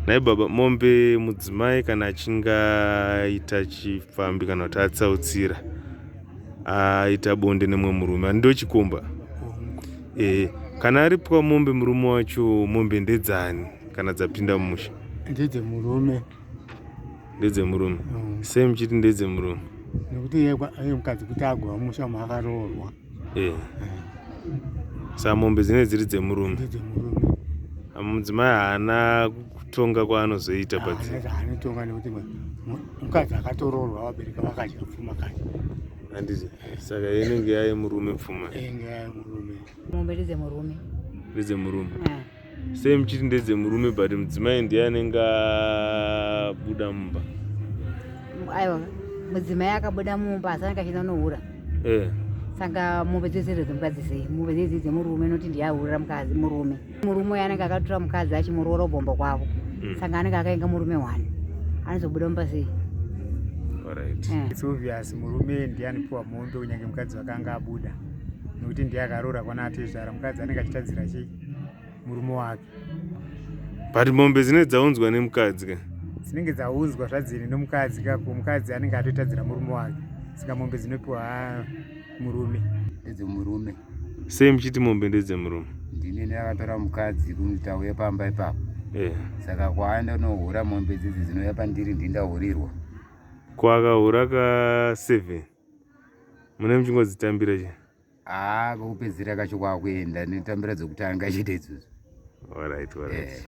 Nai baba, mombe mudzimai kana achinge aita chifambi kana kuti atsautsira aita bonde nemwe murume, ndo chikomba. Kana aripwa mombe murume wacho, mombe ndedzani kana dzapinda mumusha? Ndedze murume. Ndedze murume. Sei muchiti ndedze murume? Nekuti iye mukadzi kuti agova mumusha maakaroorwa. Saka mombe dzine dziri dzemurume. Ndedze murume. Mudzimai haana kutonga kwaanozoita padziri. Haanotonga nekuti mukadzi akatoroorwa vabereka vakadya pfuma kacho. Handiti. Saka inenge yaye murume pfuma. Inenge yaye murume. Mombe ndedze murume. Ndedze murume. Sei muchiti ndedze murume but mudzimai ndiye anenge abuda mumba? Aiwa, mudzimai akabuda mumba asi anenge achienda kunohura. Saka mombe dzese dzemukadzi sei? Mombe dzese dzemurume noti ndiye ahurira mukadzi murume. Murume anenge akatora mukadzi achimuroora ubomba kwavo. Saka anenge akaenga murume wani. Anozobuda mumba sei? Alright. It's obvious murume ndiye anopiwa mombe kunyange mukadzi wakanga abuda. Nekuti ndiye akaroora kwana atezvara, mukadzi anenge achitadzira chii? Murume wake. But mombe dzine dzaunzwa nemukadzi ka? Dzinenge dzaunzwa zvadziri nomukadzi kako, mukadzi anenge atotadzira murume wake. Saka mombe dzinopiwa murume. Ndedze murume. Sei muchiti mombe ndedze murume? Ndine ndakatora mukadzi kuti auye pamba ipapo. Saka kwaenda nohura mombe dzidzi dzinouya pandiri ndindahurirwa. Kwakahura ka7 mune muchingodzitambira che? Kokupedzisira kacho kwakuenda ndinotambira dzokutanga chete idzodzo. Alright.